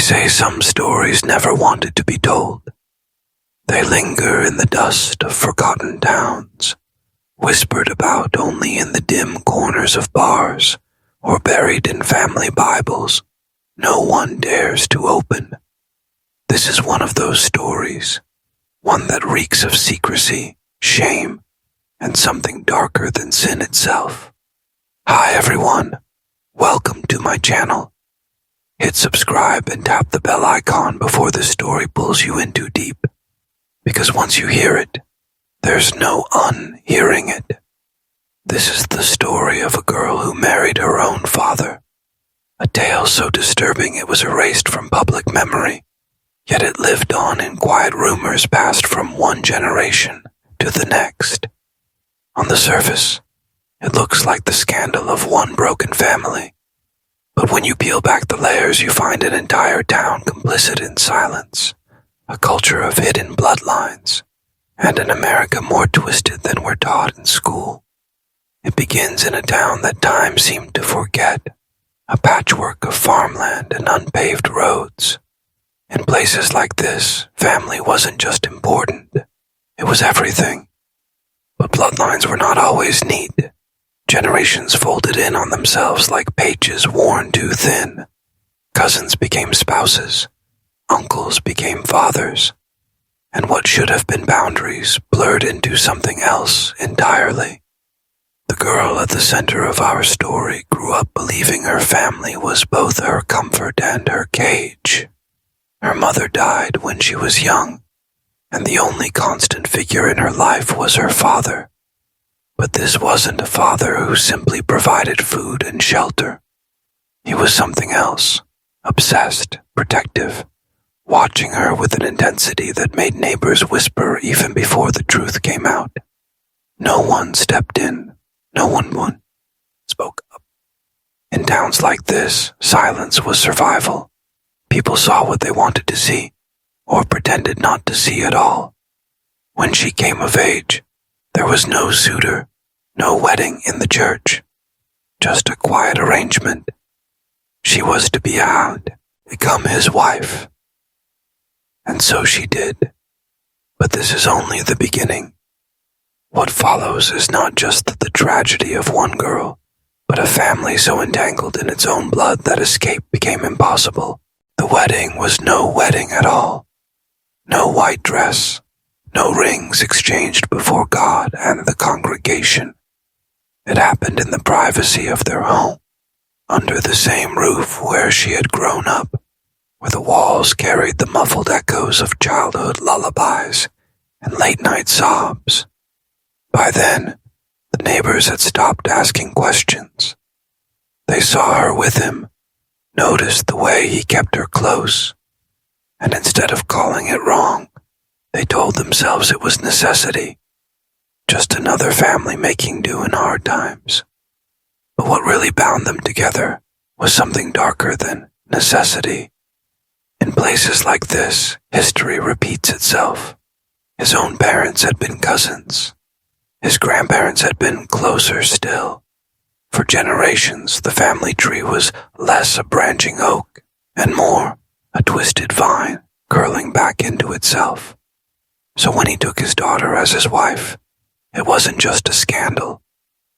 say some stories never wanted to be told. They linger in the dust of forgotten towns, whispered about only in the dim corners of bars or buried in family Bibles no one dares to open. This is one of those stories, one that reeks of secrecy, shame, and something darker than sin itself. Hi everyone, welcome to my channel. Hit subscribe and tap the bell icon before this story pulls you in too deep, because once you hear it, there's no unhearing it. This is the story of a girl who married her own father, a tale so disturbing it was erased from public memory, yet it lived on in quiet rumors passed from one generation to the next. On the surface, it looks like the scandal of one broken family, but when you peel back the layers, you find an entire town complicit in silence, a culture of hidden bloodlines, and an America more twisted than we're taught in school. It begins in a town that time seemed to forget, a patchwork of farmland and unpaved roads. In places like this, family wasn't just important, it was everything. But bloodlines were not always neat. Generations folded in on themselves like pages worn too thin. Cousins became spouses, uncles became fathers, and what should have been boundaries blurred into something else entirely. The girl at the center of our story grew up believing her family was both her comfort and her cage. Her mother died when she was young, and the only constant figure in her life was her father. But this wasn't a father who simply provided food and shelter. He was something else, obsessed, protective, watching her with an intensity that made neighbors whisper even before the truth came out. No one stepped in. No one spoke up. In towns like this, silence was survival. People saw what they wanted to see, or pretended not to see at all. When she came of age, there was no suitor, no wedding in the church, just a quiet arrangement. She was to be out, become his wife. And so she did. But this is only the beginning. What follows is not just the tragedy of one girl, but a family so entangled in its own blood that escape became impossible. The wedding was no wedding at all. No white dress, no rings exchanged before God and the congregation. It happened in the privacy of their home, under the same roof where she had grown up, where the walls carried the muffled echoes of childhood lullabies and late-night sobs. By then, the neighbors had stopped asking questions. They saw her with him, noticed the way he kept her close, and instead of calling it wrong, they told themselves it was necessity, just another family making do in hard times. But what really bound them together was something darker than necessity. In places like this, history repeats itself. His own parents had been cousins. His grandparents had been closer still. For generations, the family tree was less a branching oak and more a twisted vine curling back into itself. So when he took his daughter as his wife, it wasn't just a scandal.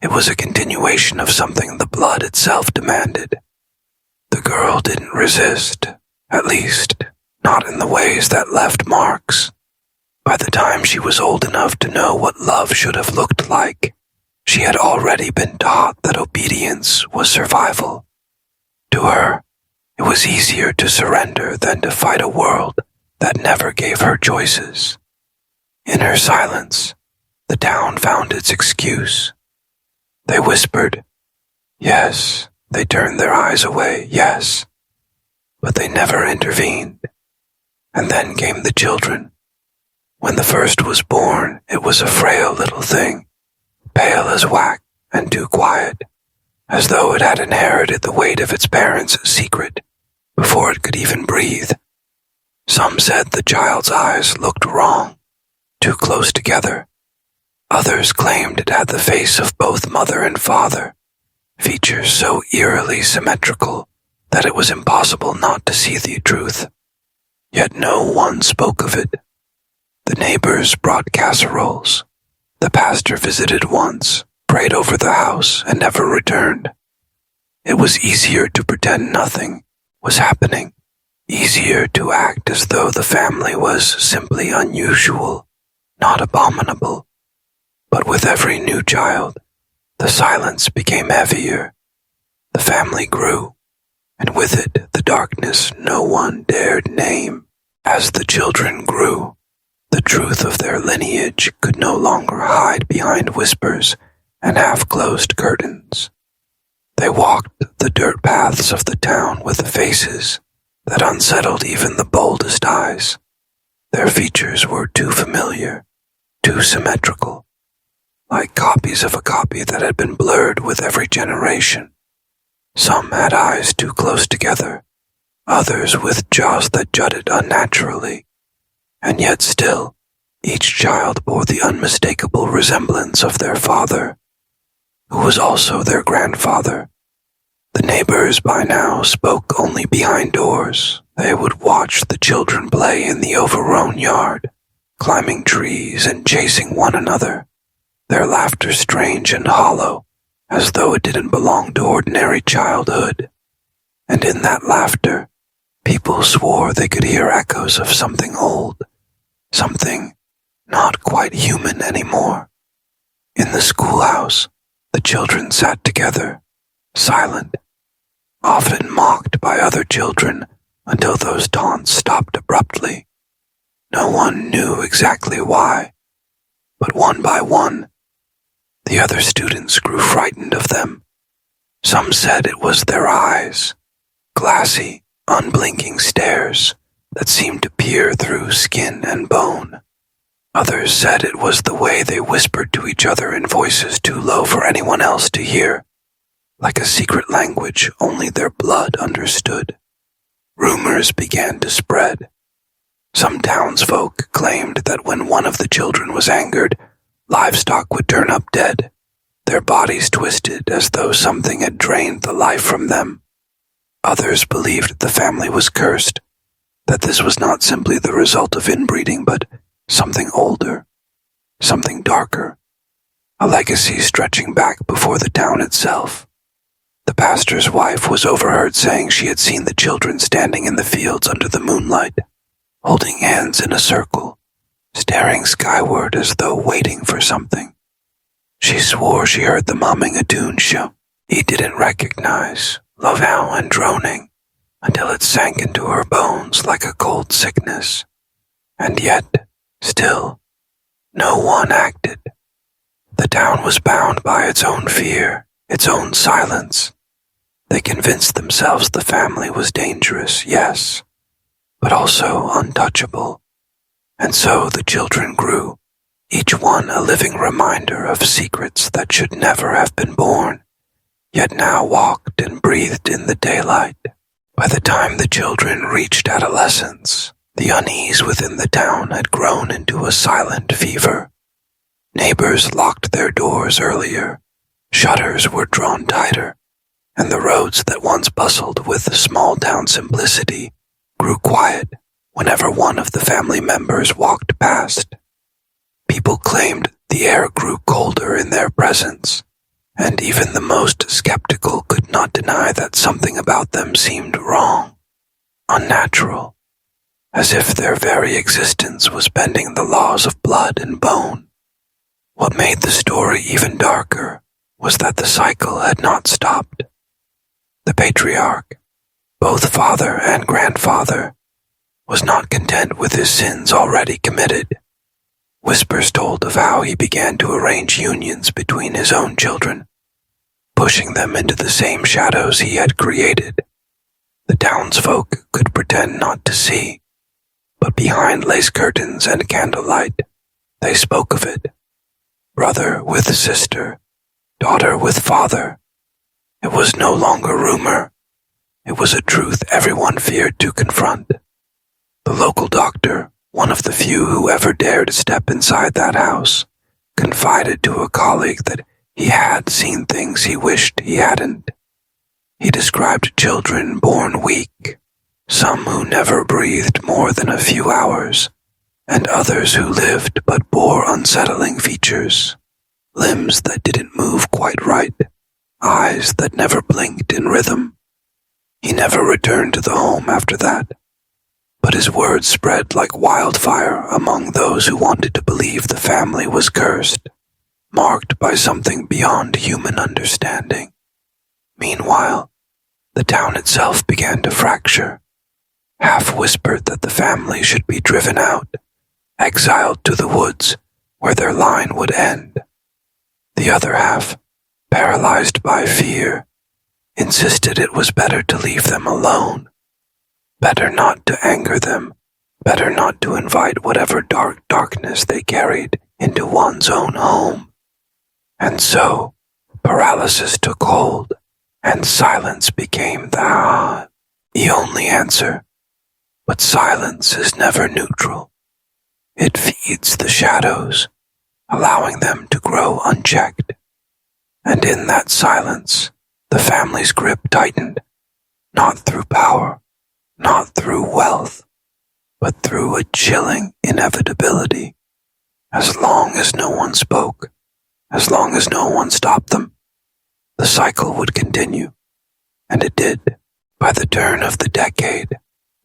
It was a continuation of something the blood itself demanded. The girl didn't resist, at least not in the ways that left marks. By the time she was old enough to know what love should have looked like, she had already been taught that obedience was survival. To her, it was easier to surrender than to fight a world that never gave her choices. In her silence, the town found its excuse. They whispered, yes. They turned their eyes away, yes. But they never intervened. And then came the children. When the first was born, it was a frail little thing, pale as wax and too quiet, as though it had inherited the weight of its parents' secret before it could even breathe. Some said the child's eyes looked wrong, too close together. Others claimed it had the face of both mother and father, features so eerily symmetrical that it was impossible not to see the truth. Yet no one spoke of it. The neighbors brought casseroles. The pastor visited once, prayed over the house, and never returned. It was easier to pretend nothing was happening, easier to act as though the family was simply unusual, not abominable. But with every new child, the silence became heavier. The family grew, and with it the darkness no one dared name. As the children grew, the truth of their lineage could no longer hide behind whispers and half-closed curtains. They walked the dirt paths of the town with faces that unsettled even the boldest eyes. Their features were too familiar, too symmetrical, like copies of a copy that had been blurred with every generation. Some had eyes too close together, others with jaws that jutted unnaturally, and yet still, each child bore the unmistakable resemblance of their father, who was also their grandfather. The neighbors by now spoke only behind doors. They would watch the children play in the overgrown yard, climbing trees and chasing one another, their laughter strange and hollow, as though it didn't belong to ordinary childhood. And in that laughter, people swore they could hear echoes of something old, something not quite human anymore. In the schoolhouse, the children sat together, silent, often mocked by other children until those taunts stopped abruptly. No one knew exactly why, but one by one, the other students grew frightened of them. Some said it was their eyes, glassy, unblinking stares that seemed to peer through skin and bone. Others said it was the way they whispered to each other in voices too low for anyone else to hear, like a secret language only their blood understood. Rumors began to spread. Some townsfolk claimed that when one of the children was angered, livestock would turn up dead, their bodies twisted as though something had drained the life from them. Others believed the family was cursed, that this was not simply the result of inbreeding, but something older, something darker, a legacy stretching back before the town itself. The pastor's wife was overheard saying she had seen the children standing in the fields under the moonlight, holding hands in a circle, staring skyward as though waiting for something. She swore she heard them humming a tune he didn't recognize, low and droning, until it sank into her bones like a cold sickness. And yet, still, no one acted. The town was bound by its own fear, its own silence. They convinced themselves the family was dangerous, yes, but also untouchable. And so the children grew, each one a living reminder of secrets that should never have been born, yet now walked and breathed in the daylight. By the time the children reached adolescence, the unease within the town had grown into a silent fever. Neighbors locked their doors earlier, shutters were drawn tighter, and the roads that once bustled with small-town simplicity grew quiet whenever one of the family members walked past. People claimed the air grew colder in their presence, and even the most skeptical could not deny that something about them seemed wrong, unnatural, as if their very existence was bending the laws of blood and bone. What made the story even darker was that the cycle had not stopped. The patriarch, both father and grandfather, was not content with his sins already committed. Whispers told of how he began to arrange unions between his own children, pushing them into the same shadows he had created. The townsfolk could pretend not to see, but behind lace curtains and candlelight, they spoke of it. Brother with sister, daughter with father. It was no longer rumor. It was a truth everyone feared to confront. The local doctor, one of the few who ever dared step inside that house, confided to a colleague that he had seen things he wished he hadn't. He described children born weak, some who never breathed more than a few hours, and others who lived but bore unsettling features, limbs that didn't move quite right, eyes that never blinked in rhythm. He never returned to the home after that, but his words spread like wildfire among those who wanted to believe the family was cursed, marked by something beyond human understanding. Meanwhile, the town itself began to fracture. Half whispered that the family should be driven out, exiled to the woods where their line would end. The other half, paralyzed by fear, insisted it was better to leave them alone, better not to anger them, better not to invite whatever darkness they carried into one's own home. And so, paralysis took hold, and silence became the only answer. But silence is never neutral. It feeds the shadows, allowing them to grow unchecked. And in that silence, the family's grip tightened, not through power, not through wealth, but through a chilling inevitability. As long as no one spoke, as long as no one stopped them, the cycle would continue. And it did. By the turn of the decade,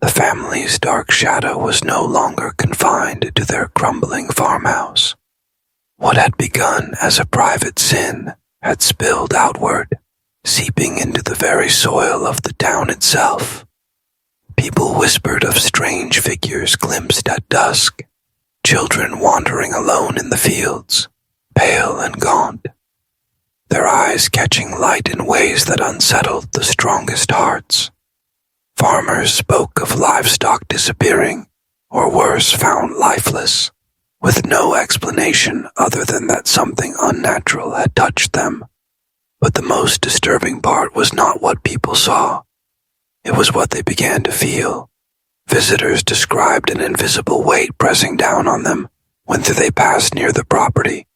the family's dark shadow was no longer confined to their crumbling farmhouse. What had begun as a private sin had spilled outward, seeping into the very soil of the town itself. People whispered of strange figures glimpsed at dusk, children wandering alone in the fields, pale and gaunt, their eyes catching light in ways that unsettled the strongest hearts. Farmers spoke of livestock disappearing, or worse, found lifeless, with no explanation other than that something unnatural had touched them. But the most disturbing part was not what people saw. It was what they began to feel. Visitors described an invisible weight pressing down on them whenever they passed near the property,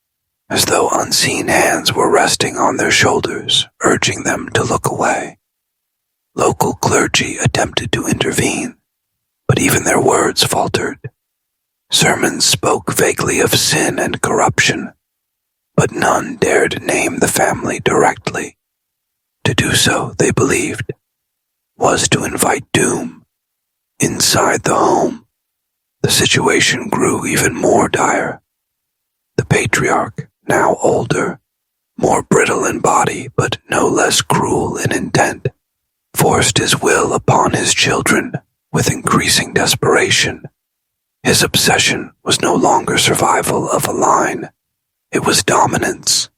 as though unseen hands were resting on their shoulders, urging them to look away. Local clergy attempted to intervene, but even their words faltered. Sermons spoke vaguely of sin and corruption, but none dared name the family directly. To do so, they believed, was to invite doom. Inside the home, the situation grew even more dire. The patriarch, now older, more brittle in body but no less cruel in intent, forced his will upon his children with increasing desperation. His obsession was no longer survival of a line. It was dominance,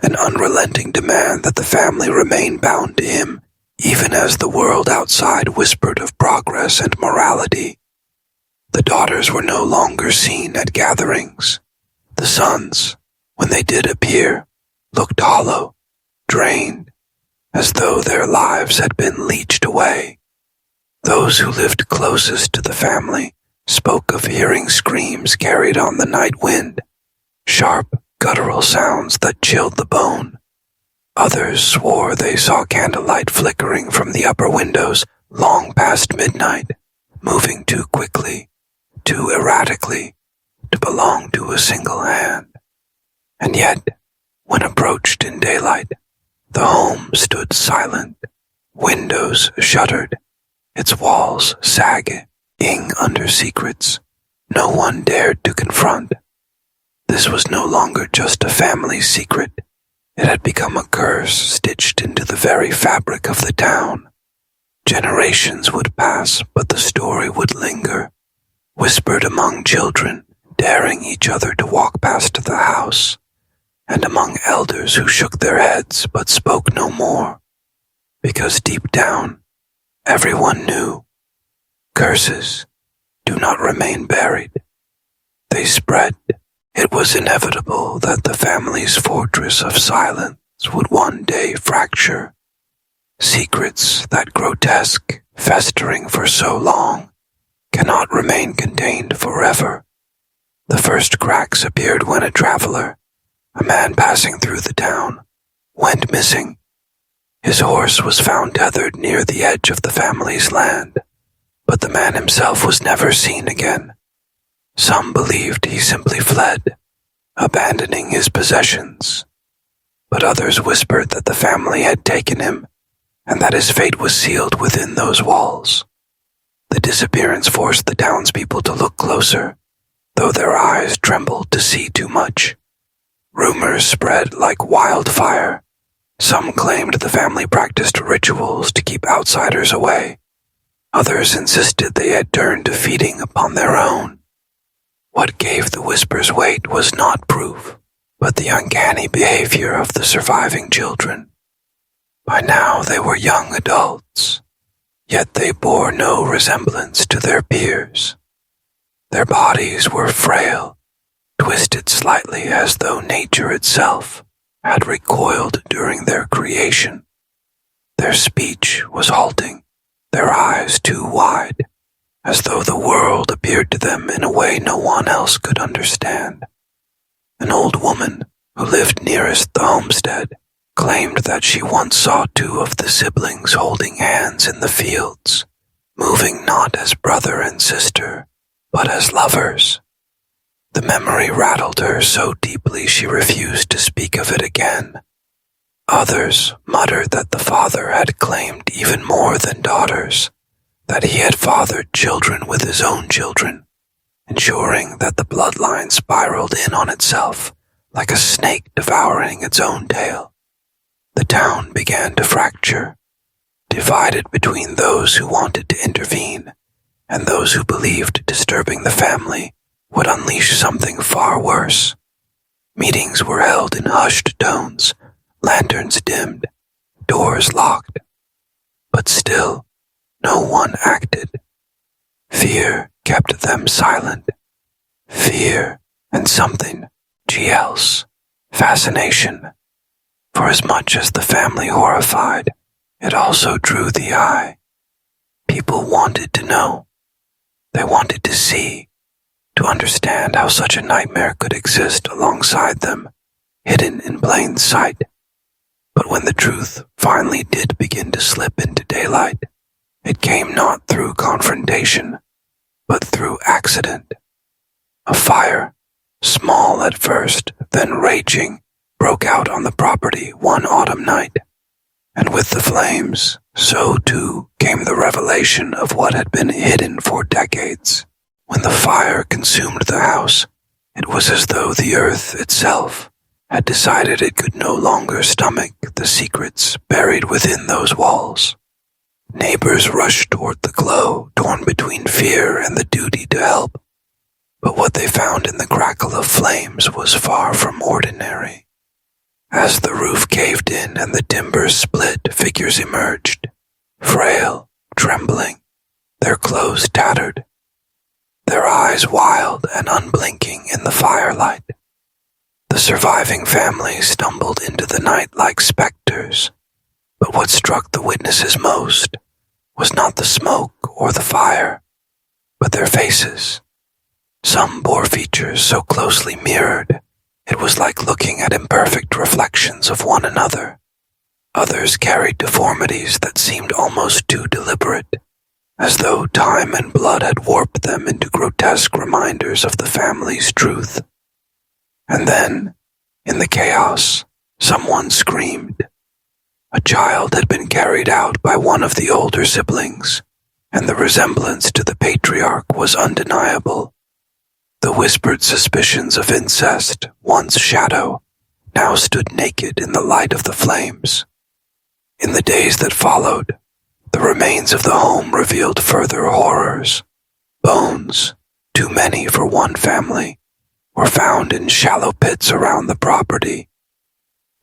an unrelenting demand that the family remain bound to him, even as the world outside whispered of progress and morality. The daughters were no longer seen at gatherings. The sons, when they did appear, looked hollow, drained, as though their lives had been leached away. Those who lived closest to the family spoke of hearing screams carried on the night wind, sharp, guttural sounds that chilled the bone. Others swore they saw candlelight flickering from the upper windows long past midnight, moving too quickly, too erratically, to belong to a single hand. And yet, when approached in daylight, the home stood silent, windows shuttered, its walls sagging under secrets no one dared to confront. This was no longer just a family secret. It had become a curse stitched into the very fabric of the town. Generations would pass, but the story would linger, whispered among children, daring each other to walk past the house, and among elders who shook their heads but spoke no more, because deep down, everyone knew, curses do not remain buried. They spread. It was inevitable that the family's fortress of silence would one day fracture. Secrets that grotesque, festering for so long, cannot remain contained forever. The first cracks appeared when a traveler, a man passing through the town, went missing. His horse was found tethered near the edge of the family's land, but the man himself was never seen again. Some believed he simply fled, abandoning his possessions, but others whispered that the family had taken him and that his fate was sealed within those walls. The disappearance forced the townspeople to look closer, though their eyes trembled to see too much. Rumors spread like wildfire. Some claimed the family practiced rituals to keep outsiders away. Others insisted they had turned to feeding upon their own. What gave the whispers weight was not proof, but the uncanny behavior of the surviving children. By now they were young adults, yet they bore no resemblance to their peers. Their bodies were frail, twisted slightly as though nature itself had recoiled during their creation. Their speech was halting, their eyes too wide, as though the world appeared to them in a way no one else could understand. An old woman who lived nearest the homestead claimed that she once saw two of the siblings holding hands in the fields, moving not as brother and sister, but as lovers. The memory rattled her so deeply she refused to speak of it again. Others muttered that the father had claimed even more than daughters, that he had fathered children with his own children, ensuring that the bloodline spiraled in on itself like a snake devouring its own tail. The town began to fracture, divided between those who wanted to intervene and those who believed disturbing the family would unleash something far worse. Meetings were held in hushed tones, lanterns dimmed, doors locked. But still, no one acted. Fear kept them silent. Fear and something else, fascination. For as much as the family horrified, it also drew the eye. People wanted to know. They wanted to see, to understand how such a nightmare could exist alongside them, hidden in plain sight. But when the truth finally did begin to slip into daylight, it came not through confrontation, but through accident. A fire, small at first, then raging, broke out on the property one autumn night. And with the flames, so too came the revelation of what had been hidden for decades. When the fire consumed the house, it was as though the earth itself had decided it could no longer stomach the secrets buried within those walls. Neighbors rushed toward the glow, torn between fear and the duty to help. But what they found in the crackle of flames was far from ordinary. As the roof caved in and the timbers split, figures emerged, frail, trembling, their clothes tattered, their eyes wild and unblinking in the firelight. The surviving family stumbled into the night like specters, but what struck the witnesses most was not the smoke or the fire, but their faces. Some bore features so closely mirrored, it was like looking at imperfect reflections of one another. Others carried deformities that seemed almost too deliberate, as though time and blood had warped them into grotesque reminders of the family's truth. And then, in the chaos, someone screamed. A child had been carried out by one of the older siblings, and the resemblance to the patriarch was undeniable. The whispered suspicions of incest, once shadow, now stood naked in the light of the flames. In the days that followed, the remains of the home revealed further horrors. Bones, too many for one family, were found in shallow pits around the property.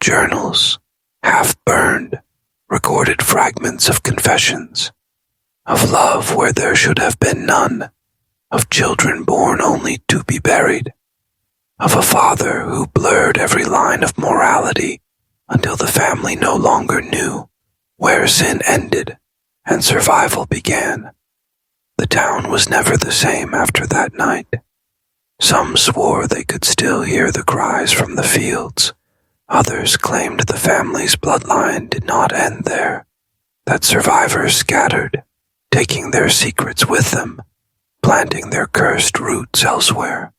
Journals, half burned, recorded fragments of confessions, of love where there should have been none, of children born only to be buried, of a father who blurred every line of morality until the family no longer knew where sin ended and survival began. The town was never the same after that night. Some swore they could still hear the cries from the fields, Others claimed the family's bloodline did not end there, that survivors scattered, taking their secrets with them, planting their cursed roots elsewhere.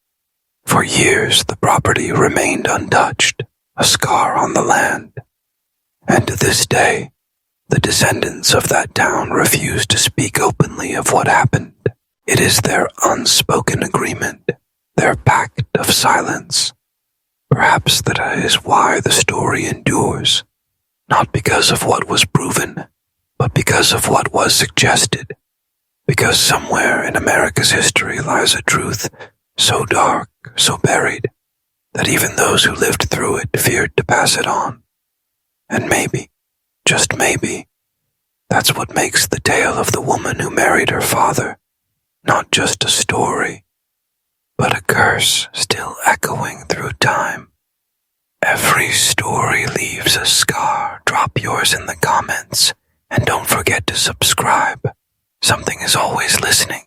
For years, the property remained untouched, a scar on the land. And to this day, the descendants of that town refuse to speak openly of what happened. It is their unspoken agreement, their pact of silence. Perhaps that is why the story endures, not because of what was proven, but because of what was suggested. Because somewhere in America's history lies a truth so dark, so buried, that even those who lived through it feared to pass it on. And maybe, just maybe, that's what makes the tale of the woman who married her father not just a story, but a curse still echoing through time. Every story leaves a scar. Drop yours in the comments, and don't forget to subscribe. Something is always listening.